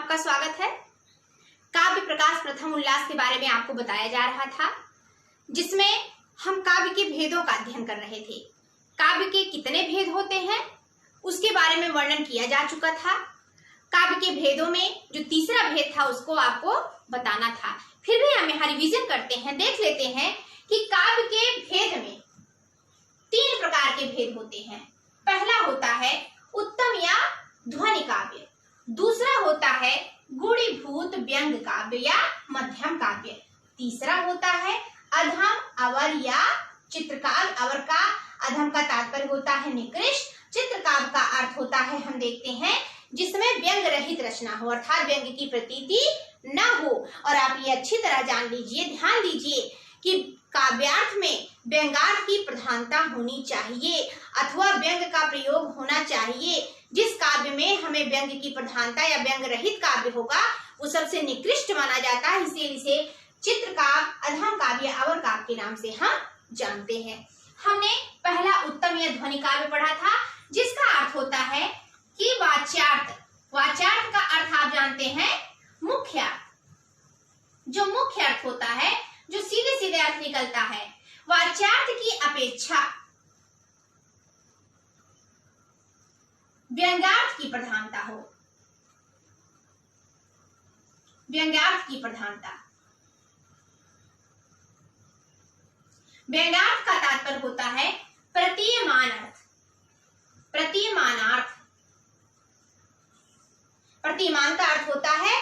आपका स्वागत है। काव्य प्रकाश प्रथम उल्लास के बारे में आपको बताया जा रहा था, जिसमें हम काव्य के भेदों का अध्ययन कर रहे थे। काव्य के कितने भेद होते हैं उसके बारे में वर्णन किया जा चुका था। काव्य के भेदों में जो तीसरा भेद था उसको आपको बताना था। फिर भी हम यहाँ रिवीजन करते हैं, देख लेते हैं कि काव्य के भेद में 3 प्रकार के भेद होते हैं। पहला होता है उत्तम या ध्वनि काव्य, दूसरा होता है गुणीभूत व्यंग काव्य या मध्यम काव्य, तीसरा होता है अधम अवर या चित्रकाव्य। अवर का अधम का तात्पर्य होता है निकृष्ट, चित्रकाव्य का अर्थ होता है, हम देखते हैं, जिसमें व्यंग रहित रचना हो, अर्थात व्यंग की प्रतीति न हो। और आप ये अच्छी तरह जान लीजिए, ध्यान दीजिए कि काव्यार्थ में व्यंग्यार्थ की प्रधानता होनी चाहिए अथवा व्यंग का प्रयोग होना चाहिए। जिस काव्य में हमें व्यंग की प्रधानता या व्यंग रहित काव्य होगा वो सबसे निकृष्ट माना जाता है, इसलिए इसे चित्रकाव्य, अधम काव्य, अवर काव्य के नाम से हम जानते हैं। हमने पहला उत्तम या ध्वनि काव्य पढ़ा था, जिसका अर्थ होता है कि वाच्यार्थ। वाच्यार्थ का अर्थ आप जानते हैं मुख्य अर्थ। जो मुख्य अर्थ होता है, जो सीधे सीधे अर्थ निकलता है, वाच्यार्थ की अपेक्षा व्यंग्यार्थ की प्रधानता हो। व्यंग्यार्थ की प्रधानता, व्यंग्यार्थ का तात्पर्य होता है प्रतीयमान अर्थ, प्रतीयमानार्थ। प्रतिमान का अर्थ होता है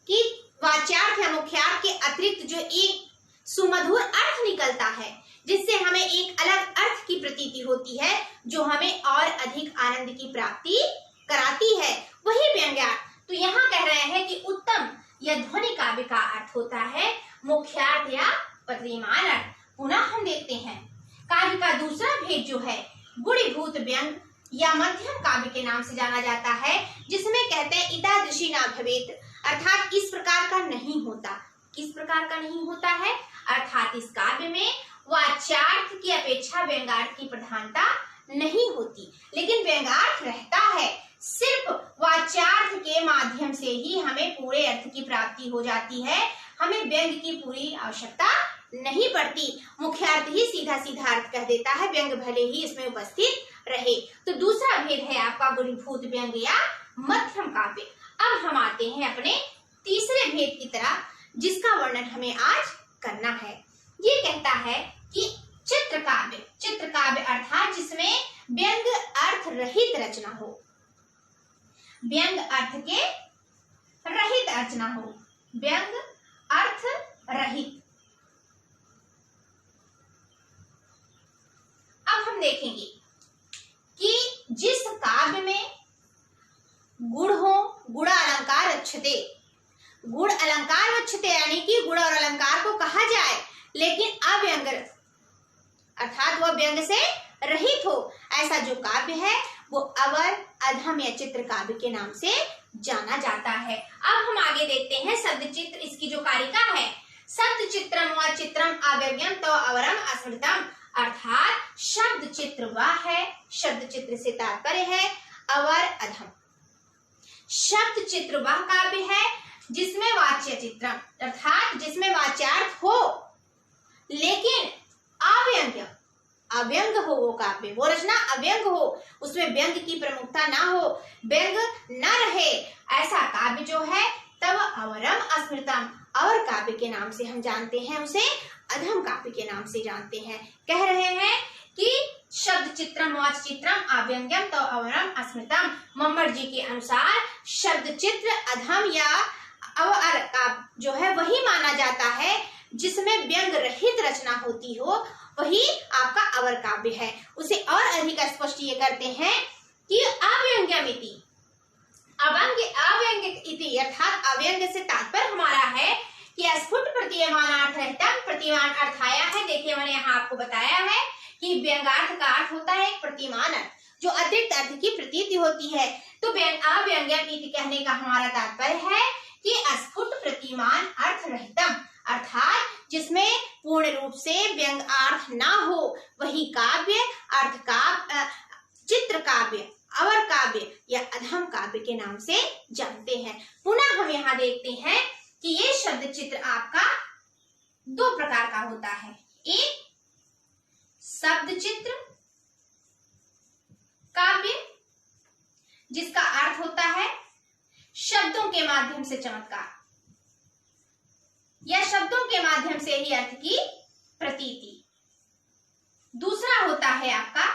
कि वाच्यार्थ या मुख्यार्थ के अतिरिक्त जो एक सुमधुर अर्थ निकलता है, जिससे हमें एक अलग अर्थ की प्रतीति होती है, जो हमें और अधिक आनंद की प्राप्ति कराती है, वही व्यंग्यार्थ। तो यहाँ कह रहे हैं कि उत्तम या ध्वनि काव्य का अर्थ होता है मुख्यार्थ या प्रतिमान अर्थ। पुनः हम देखते हैं काव्य का दूसरा भेद जो है गुणीभूत व्यंग या मध्यम काव्य के नाम से जाना जाता है, जिसमें कहते हैं इतादृशी ना भवेत्, अर्थात इस प्रकार का नहीं होता। किस प्रकार का नहीं होता है? अर्थात इस काव्य में वाच्यार्थ की अपेक्षा व्यंग्यार्थ की प्रधानता नहीं होती, लेकिन व्यंग्यार्थ रहता है। सिर्फ वाच्यार्थ के माध्यम से ही हमें पूरे अर्थ की प्राप्ति हो जाती है, हमें व्यंग की पूरी आवश्यकता नहीं पड़ती। मुख्यार्थ ही सीधा सीधा अर्थ कह देता है, व्यंग भले ही इसमें उपस्थित रहे। तो दूसरा भेद है आपका गुणीभूत व्यंग या मध्यम काव्य। अब हम आते हैं अपने तीसरे भेद की तरफ, जिसका वर्णन हमें आज करना है। ये कहता है कि चित्रकाव्य, चित्रकाव्य अर्थात जिसमें व्यंग अर्थ रहित रचना हो, व्यंग अर्थ के रहित रचना हो, व्यंग अर्थ रहित। अब हम देखेंगे कि जिस काव्य में गुण हो, गुण अलंकार अच्छते, गुण अलंकार अच्छते, यानी कि गुण और अलंकार को कहा जाए लेकिन अव्यंग अर्थात वह व्यंग से रहित हो, ऐसा जो काव्य है वो अवर, अधम या चित्र काव्य के नाम से जाना जाता है। अब हम आगे देखते हैं शब्द चित्र, इसकी जो कारिका है। शब्द चित्रम व चित्रम अव्यव्यम तो अवरम अस्मृतम, अर्थात शब्द चित्र वह है, शब्द चित्र से तात्पर्य है अवर, अधम। शब्द चित्र वह काव्य है जिसमें वाच्य चित्रम अर्थात जिसमें वाच्यार्थ हो लेकिन अव्यंग्य, अव्यंग हो वो काव्य, वो रचना अव्यंग हो, उसमें व्यंग की प्रमुखता ना हो, व्यंग न रहे, ऐसा काव्य जो है तब अवरम अस्मृतम, अवर काव्य के नाम से हम जानते हैं, उसे अधम काव्य के नाम से जानते हैं। कह रहे हैं कि शब्द चित्रम वाच चित्रम अव्यंग्यम तो अवरम अस्मृतम। मम्मट जी के अनुसार शब्द चित्र अधम या अवर काव्य जो है वही माना जाता है जिसमें व्यंग रहित रचना होती हो, वही आपका अवर काव्य है। उसे और अधिक स्पष्ट ये करते हैं कि अव्यंग्यमिति, अव्यंग इति अर्थात अव्यंग से तात्पर्य हमारा है कि स्फुट प्रतीयमानार्थ रहता, प्रतिमान अर्थ आया है। देखिए मैंने यहाँ आपको बताया है कि व्यंग्यार्थ का अर्थ होता है एक प्रतिमान अर्थ जो अतिरिक्त अर्थ की प्रतीति होती है। तो अव्यंग्यम इति कहने का हमारा तात्पर्य है कि स्फुट प्रतिमान अर्थ रहतम, अर्थात जिसमें पूर्ण रूप से व्यंग अर्थ ना हो, वही काव्य, अर्थ काव्य, चित्र काव्य, अवर काव्य या अधम काव्य के नाम से जानते हैं। पुनः हम हम यहाँ देखते हैं कि ये शब्द चित्र आपका दो प्रकार का होता है। एक शब्द चित्र काव्य, जिसका अर्थ होता है शब्दों के माध्यम से चमत्कार या शब्दों के माध्यम से ही अर्थ की प्रतीति। दूसरा होता है आपका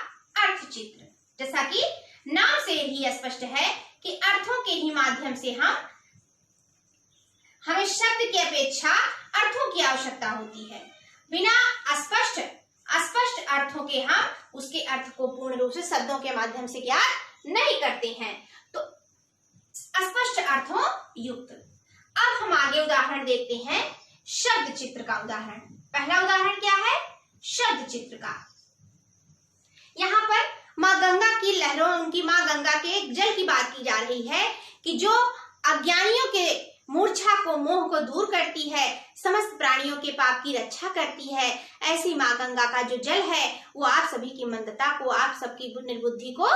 अर्थ चित्र, जैसा कि नाम से ही स्पष्ट है कि अर्थों के ही माध्यम से हमें शब्द की अपेक्षा अर्थों की आवश्यकता होती है। बिना अस्पष्ट अर्थों के हम उसके अर्थ को पूर्ण रूप से शब्दों के माध्यम से ज्ञात नहीं करते हैं, तो अस्पष्ट अर्थों युक्त। अब हम आगे उदाहरण देखते हैं शब्द चित्र का उदाहरण। पहला उदाहरण क्या है? शब्द चित्र का। यहाँ पर माँ गंगा की लहरों, उनकी माँ गंगा के जल की बात की जा रही है कि जो अज्ञानियों के मूर्छा को, मोह को दूर करती है, समस्त प्राणियों के पाप की रक्षा करती है। ऐसी माँ गंगा का जो जल है वो आप सभी की मंदता को, आप सबकी निर्बुद्धि को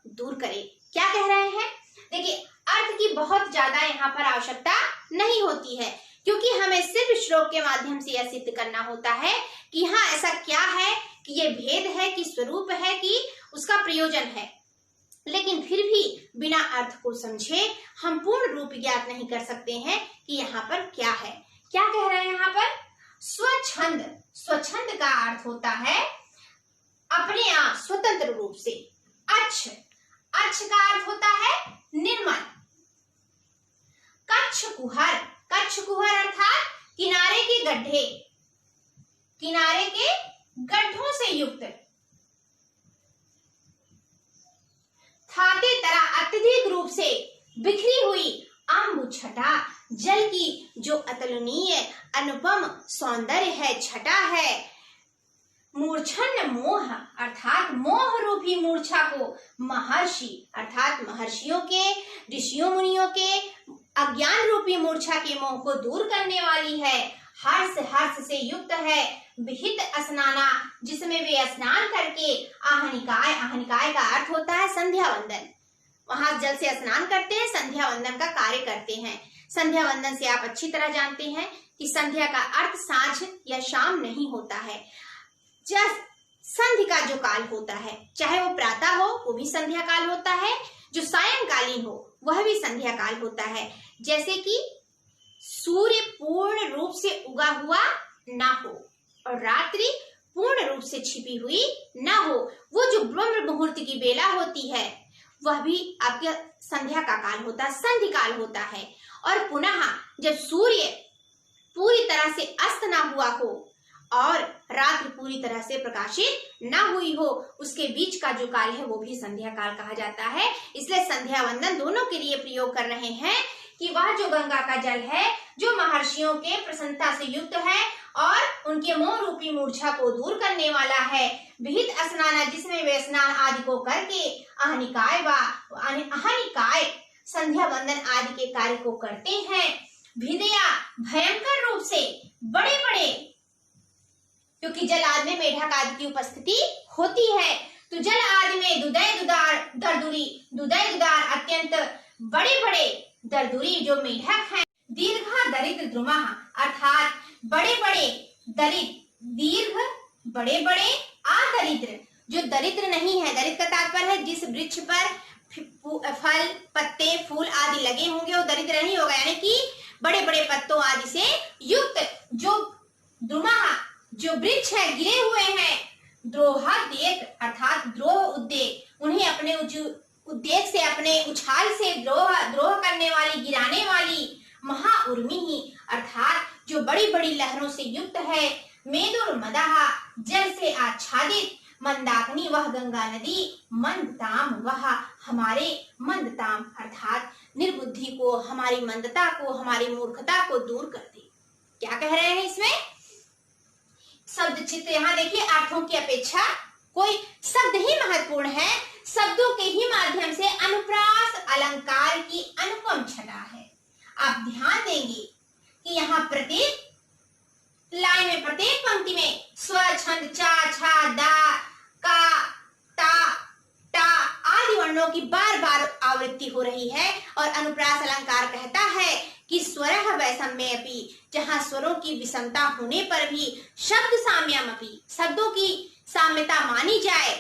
दूर करे। क्या कह रहे हैं? देखिए, अर्थ की बहुत ज्यादा यहाँ पर आवश्यकता नहीं होती है, क्योंकि हमें सिर्फ श्लोक के माध्यम से यह सिद्ध करना होता है कि हाँ ऐसा क्या है, कि ये भेद है, कि स्वरूप है, कि उसका प्रयोजन है। लेकिन फिर भी बिना अर्थ को समझे हम पूर्ण रूप ज्ञात नहीं कर सकते हैं कि यहाँ पर क्या है। क्या कह रहे हैं यहाँ पर? स्वच्छंद। स्वच्छंद का अर्थ होता है अपने आप, स्वतंत्र रूप से। अच्छ, अच्छ का अर्थ होता है निर्मल। कच्छ कुहर, कच्छ कुहर अर्थात किनारे के गड्ढे, किनारे के गड्ढों से युक्त। थाते तरह अत्यधिक रूप से बिखरी हुई अम्बु छटा, जल की जो अतुलनीय अनुपम सौंदर्य है, छटा है। मूर्छन मोह अर्थात मोह रूपी मूर्छा को महर्षि अर्थात महर्षियों के, ऋषियों मुनियों के अज्ञान रूपी मूर्छा के मोह को दूर करने वाली है। हर्ष, हर्ष से युक्त है। विहित स्नाना, जिसमें वे स्नान करके आहनिकाय, आहनिकाय का अर्थ होता है संध्या वंदन, वहां जल से स्नान करते हैं, संध्या वंदन का कार्य करते हैं। संध्या वंदन से आप अच्छी तरह जानते हैं कि संध्या का अर्थ सांझ या शाम नहीं होता है। जब संध्या का जो काल होता है, चाहे वो प्रातः हो वो भी संध्या काल होता है, जो सायंकालीन हो वह भी संध्या काल होता है। जैसे कि सूर्य पूर्ण रूप से उगा हुआ ना हो और रात्रि पूर्ण रूप से छिपी हुई ना हो, वो जो ब्रह्म मुहूर्त की बेला होती है वह भी आपके संध्या का काल होता है, संधि काल होता है। और पुनः जब सूर्य पूरी तरह से अस्त ना हुआ हो और रात्रि पूरी तरह से प्रकाशित ना हुई हो, उसके बीच का जो काल है वो भी संध्या काल कहा जाता है। इसलिए संध्या वंदन दोनों के लिए प्रयोग कर रहे हैं कि वह जो गंगा का जल है, जो महर्षियों के प्रसन्नता से युक्त है और उनके मोह रूपी मूर्छा को दूर करने वाला है। विहित स्नाना, जिसमें वे स्नान आदि को करके आहनिकाय व आहनिकाय संध्या वंदन आदि के कार्य को करते हैं। भिदया, भयंकर रूप से बड़े बड़े, क्योंकि जल आदि में मेढक आदि की उपस्थिति होती है, तो जल आदि में दुदय दुदार दरदुरी, दुदय दुदार अत्यंत बड़े बड़े दरदुरी जो मेढक हैं। दीर्घ दरिद्र द्रुमा अर्थात बड़े बड़े दरिद्र, दीर्घ बड़े बड़े, दरिद्र जो दरिद्र नहीं है। दरिद्र का तात्पर्य है जिस वृक्ष पर फल, पत्ते, फूल आदि लगे होंगे वो दरिद्र नहीं होगा, यानी कि बड़े बड़े पत्तों आदि से युक्त जो द्रुमा, जो वृक्ष है गिरे हुए हैं। द्रोहाद्येक अर्थात द्रोह उद्देक, उन्हें अपने उद्देक से, अपने उछाल से द्रोह करने वाली, गिराने वाली। महाउर्मी ही अर्थात जो बड़ी बड़ी लहरों से युक्त है। मेदुर मदाहा, जल से आच्छादित। मंदाकिनी, वह गंगा नदी। मंदताम, वह हमारे मंदताम अर्थात निर्बुद्धि को, हमारी मंदता को, हमारी मूर्खता को दूर कर दे। क्या कह रहे हैं इसमें? शब्द चित्र, यहाँ देखिए अर्थों की अपेक्षा कोई शब्द ही महत्वपूर्ण है। शब्दों के ही माध्यम से अनुप्रास अलंकार की अनुपम छटा है। आप ध्यान देंगे कि यहाँ प्रत्येक लाइन में, प्रत्येक पंक्ति में स्व, छंद, चा, छा, दा, का, ता, टा आदि वर्णों की बार बार आवृत्ति हो रही है। और अनुप्रास अलंकार कहता है कि स्वरः वैषम्येऽपि, जहाँ स्वरों की विषमता होने पर भी शब्द साम्यमपि, शब्दों की साम्यता मानी जाए,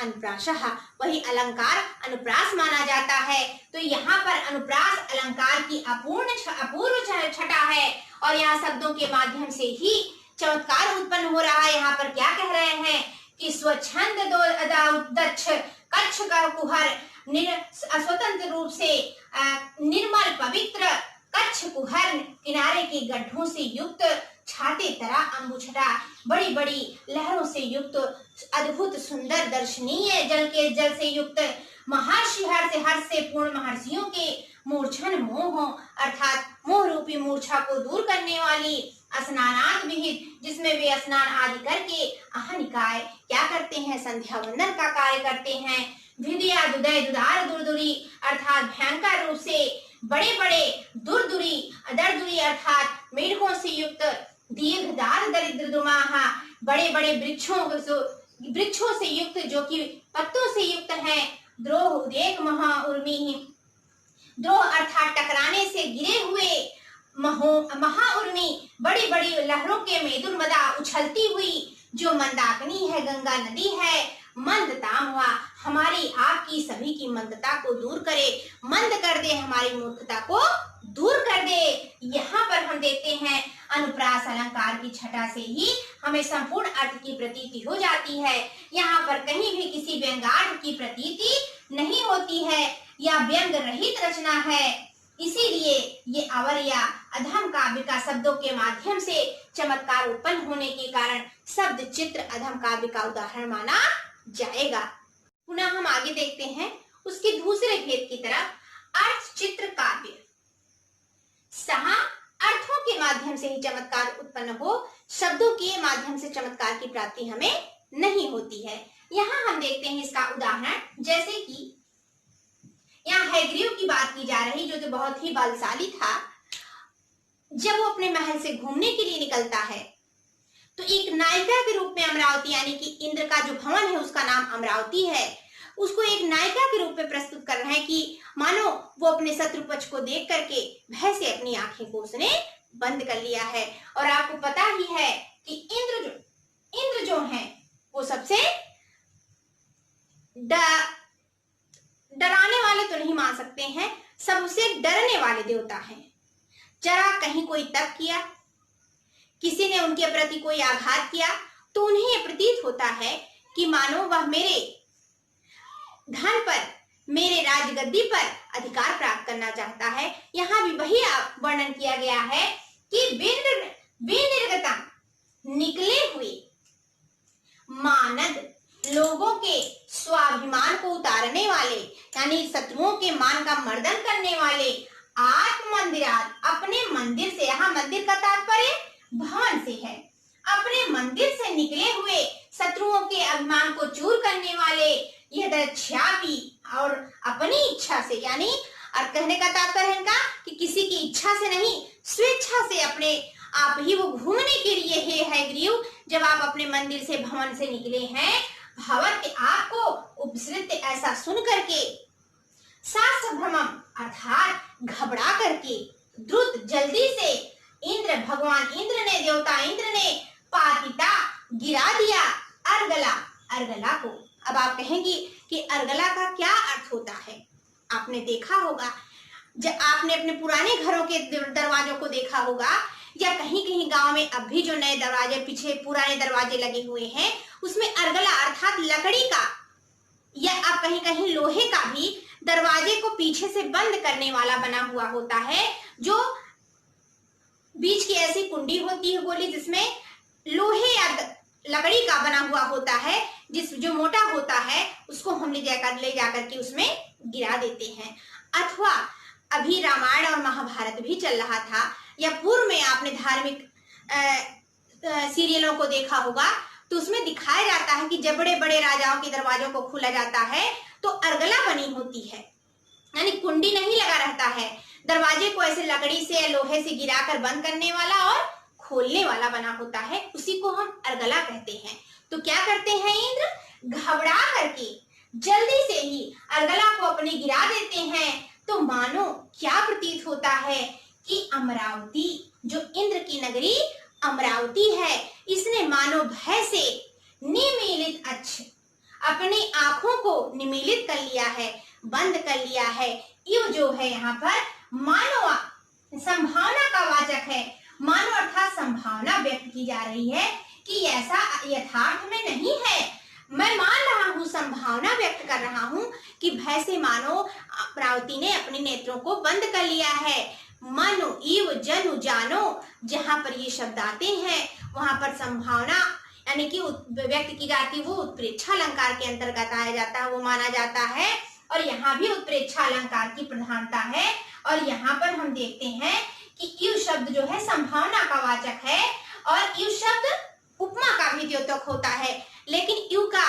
अनुप्रासः, वही अलंकार अनुप्रास माना जाता है। तो यहाँ पर अनुप्रास अलंकार की अपूर्व छटा है और यहाँ शब्दों के माध्यम से ही चमत्कार उत्पन्न हो रहा है। यहाँ पर क्या कह रहे हैं कि स्वच्छंद दक्ष कच्छ का कुहर, स्वतंत्र रूप से निर्मल पवित्र कच्छ कुहर, किनारे के गड्ढों से युक्त, छाते तरह अंबुछटा, बड़ी बड़ी लहरों से युक्त, अद्भुत सुंदर दर्शनीय जल से युक्त, महर्षि हर्ष से पूर्ण महर्षियों के मूर्छन मोह, अर्थात मोह रूपी मूर्छा को दूर करने वाली, स्नानात विहित, जिसमें वे स्नान आदि करके अहनिकाय क्या करते हैं, संध्या वंदन का कार्य करते हैं। विद्या दुदय दुदार दुरदुरी, अर्थात भयंकर रूप से बड़े बड़े दरदुरी अर्थात मेढकों से युक्त, दीर्घदार दरिद्र दुमाहा, बड़े बड़े वृक्षों से युक्त, जो कि पत्तों से युक्त हैं। द्रोह उदेक महा उर्मी, द्रोह अर्थात टकराने से गिरे हुए, महाउर्मी, बड़ी बड़ी लहरों के में दुर्मदा उछलती हुई, जो मंदाकिनी है, गंगा नदी है। मंदताम हुआ, हमारी आपकी सभी की मंदता को दूर करे, मंद कर दे, हमारी मूर्खता को दूर कर दे। यहाँ पर हम देखते हैं अनुप्रास अलंकार की छटा से ही हमें संपूर्ण अर्थ की प्रतीति हो जाती है। यहाँ पर कहीं भी किसी व्यंग्यार्थ की प्रतीति नहीं होती है, या व्यंग रहित रचना है। इसीलिए ये अवर या अधम काव्य का शब्दों के माध्यम से चमत्कार उत्पन्न होने के कारण शब्द चित्र अधम काव्य का उदाहरण माना जाएगा। पुनः हम आगे देखते हैं उसके दूसरे भेद की तरफ, अर्थ चित्र काव्य। सहा अर्थों के माध्यम से ही चमत्कार उत्पन्न हो, शब्दों के माध्यम से चमत्कार की प्राप्ति हमें नहीं होती है। यहाँ हम देखते हैं इसका उदाहरण, जैसे कि यहाँ हैग्रीव की बात की जा रही, जो तो बहुत ही बलशाली था। जब वो अपने महल से घूमने के लिए निकलता है तो एक नायिका के रूप में अमरावती, यानी कि इंद्र का जो भवन है उसका नाम अमरावती है, उसको एक नायिका के रूप में प्रस्तुत कर रहे हैं कि मानो वो अपने शत्रु पक्ष को देख करके भय से अपनी आंखें को उसने बंद कर लिया है। और आपको पता ही है कि इंद्र जो है वो सबसे डराने वाले तो नहीं मान सकते हैं, सबसे डरने वाले देवता हैं। जरा कहीं कोई तप किया, किसी ने उनके प्रति कोई आघात किया, तो उन्हें यह प्रतीत होता है कि मानो वह मेरे धन पर, मेरे राजगद्दी पर अधिकार प्राप्त करना चाहता है। यहाँ भी वही वर्णन किया गया है कि विनिर्गतम, निकले हुए, मानद, लोगों के स्वाभिमान को उतारने वाले, यानी शत्रुओं के मान का मर्दन करने वाले, आत्म मंदिरात, अपने मंदिर से, यहाँ मंदिर का तात्पर्य भवन से है, अपने मंदिर से निकले हुए शत्रुओं के अभिमान को चूर करने वाले, यदच्छापि, और अपनी इच्छा से, यानी और कहने का तात्पर्य इनका कि किसी की इच्छा से नहीं, स्वेच्छा से अपने आप ही वो घूमने के लिए हे हैग्रीव, जब आप अपने मंदिर से, भवन से निकले हैं, भवत आपको उपसृत, ऐसा सुन करके, शास्त्र भ्रमम अर्थात घबरा करके, द्रुत जल्दी से, इंद्र, भगवान इंद्र ने, देवता इंद्र ने, पातिता, गिरा दिया, अर्गला को। अब आप कहेंगी कि अर्गला का क्या अर्थ होता है? आपने देखा होगा, जब आपने अपने पुराने घरों के दरवाजों को देखा होगा, या कहीं कहीं गांव में अब भी जो नए दरवाजे, पीछे पुराने दरवाजे लगे हुए हैं, उसमें अर्गला अर्थात लकड़ी का, या आप कहीं कहीं लोहे का भी दरवाजे को पीछे से बंद करने वाला बना हुआ होता है, जो बीच की ऐसी कुंडी होती है गोली, जिसमें लोहे या लकड़ी का बना हुआ होता है, जो मोटा होता है, उसको हम ले जाकर के उसमें गिरा देते हैं। अथवा अभी रामायण और महाभारत भी चल रहा था, या पूर्व में आपने धार्मिक सीरियलों को देखा होगा, तो उसमें दिखाया जाता है कि जब बड़े बड़े राजाओं के दरवाजों को खोला जाता है तो अर्गला बनी होती है, यानी कुंडी नहीं लगा रहता है, दरवाजे को ऐसे लकड़ी से या लोहे से गिराकर बंद करने वाला और खोलने वाला बना होता है, उसी को हम अर्गला कहते हैं। तो क्या करते हैं इंद्र, घबरा करके जल्दी से ही अर्गला को अपने गिरा देते हैं। तो मानो क्या प्रतीत होता है कि अमरावती, जो इंद्र की नगरी अमरावती है, इसने मानो भय से निमीलित अच्छ, अपनी आंखों को निमीलित कर लिया है, बंद कर लिया है। यू जो है यहाँ पर मानो संभावना का वाचक है। मानो अर्थात संभावना व्यक्त की जा रही है कि ऐसा यथार्थ में नहीं है, मैं मान रहा हूँ, संभावना व्यक्त कर रहा हूँ कि भय से मानो अमरावती ने अपने नेत्रों को बंद कर लिया है। मनु इव जनु जानो, जहाँ पर ये शब्द आते हैं वहां पर संभावना यानी कि व्यक्त की जाती है, वो उत्प्रेक्षा अलंकार के अंतर्गत आया जाता है, वो माना जाता है। और यहाँ भी उत्प्रेक्षा अलंकार की प्रधानता है। और यहाँ पर हम देखते हैं कि यू शब्द जो है संभावना का वाचक है और यू शब्द उपमा का भी द्योतक होता है। लेकिन यू का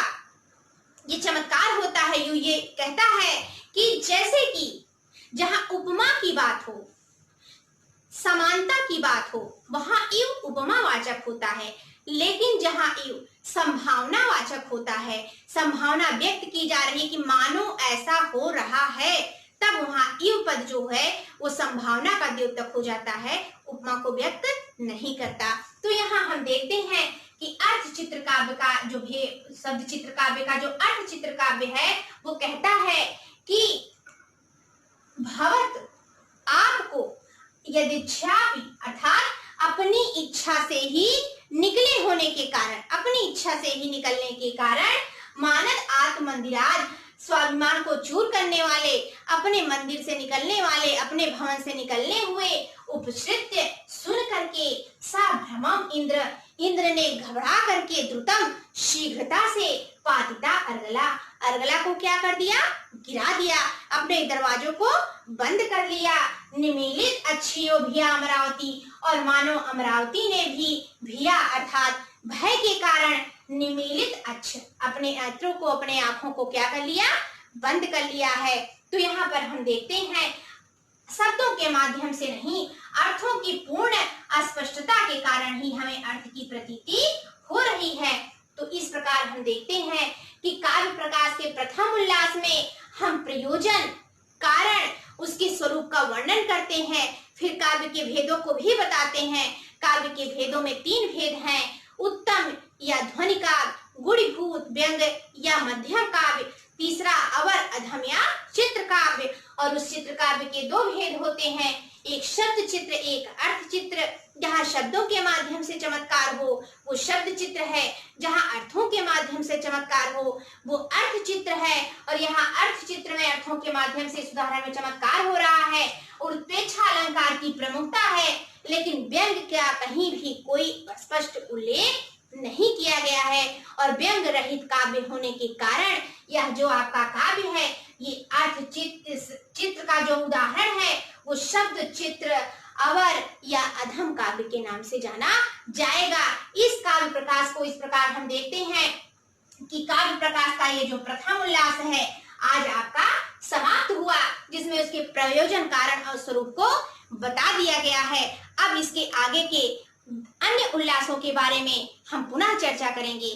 ये चमत्कार होता है, यू ये कहता है कि जैसे कि जहां उपमा की बात हो, समानता की बात हो, वहां यू उपमा वाचक होता है। लेकिन जहां यू संभावना वाचक होता है, संभावना व्यक्त की जा रही है कि मानो ऐसा हो रहा है, तब वहां यू पद जो है वो संभावना का द्योतक हो जाता है, उपमा को व्यक्त नहीं करता। तो यहाँ हम देखते हैं कि अर्थ चित्र काव्य का जो भी शब्द चित्र काव्य का जो अर्थ चित्र काव्य है वो कहता है कि भवत आपको यदिच्छापि, अर्थात अपनी इच्छा से ही निकले होने के कारण, अपनी इच्छा से ही निकलने के कारण, मानद आत्म मंदिराज, स्वाभिमान को चूर करने वाले, अपने मंदिर से निकलने वाले, अपने भवन से निकलने हुए उपश्रित्य सुन करके साभ्रमम इंद्र, इंद्र ने घबरा करके द्रुतम शीघ्रता से पातिता अर्गला, अर्गला को क्या कर दिया, गिरा दिया, अपने दरवाजों को बंद कर लिया। निमीलित अच्छियो भिया अमरावती, और मानो अमरावती ने भी भिया अर्थात भय के कारण निमीलित अच्छ, अपने नेत्रों को, अपने आंखों को क्या कर लिया, बंद कर लिया है। तो यहाँ पर हम देखते हैं शब्दों के माध्यम से नहीं, अर्थों की पूर्ण अस्पष्टता के कारण ही हमें अर्थ की प्रतीति हो रही है। तो इस प्रकार हम देखते हैं कि काव्य प्रकाश के प्रथम उल्लास में हम प्रयोजन, कारण, उसके स्वरूप का वर्णन करते हैं, फिर काव्य के भेदों को भी बताते हैं। काव्य के भेदों में 3 भेद हैं, उत्तम या ध्वनि काव्य, गुणीभूत व्यंग या मध्यम काव्य, तीसरा अवर अधम या चित्र काव्य। और उस चित्र काव्य के 2 भेद होते हैं, एक शब्द चित्र, एक अर्थ चित्र। जहाँ शब्दों के माध्यम से चमत्कार हो वो शब्द चित्र है, जहाँ अर्थों के माध्यम से चमत्कार हो वो अर्थ चित्र है। और यहाँ अर्थ चित्र में अर्थों के माध्यम से उदाहरण में चमत्कार हो रहा है और उत्प्रेक्षा अलंकार की प्रमुखता है, लेकिन व्यंग का कहीं भी कोई स्पष्ट उल्लेख नहीं किया गया है। और व्यंग रहित काव्य होने के कारण यह जो आपका काव्य है ये अर्थ चित्र का जो उदाहरण है वो शब्द चित्र, अवर या अधम काव्य के नाम से जाना जाएगा। इस काव्य प्रकाश को इस प्रकार हम देखते हैं कि काव्य प्रकाश का ये जो प्रथम उल्लास है आज आपका समाप्त हुआ, जिसमें उसके प्रयोजन, कारण और स्वरूप को बता दिया गया है। अब इसके आगे के अन्य उल्लासों के बारे में हम पुनः चर्चा करेंगे।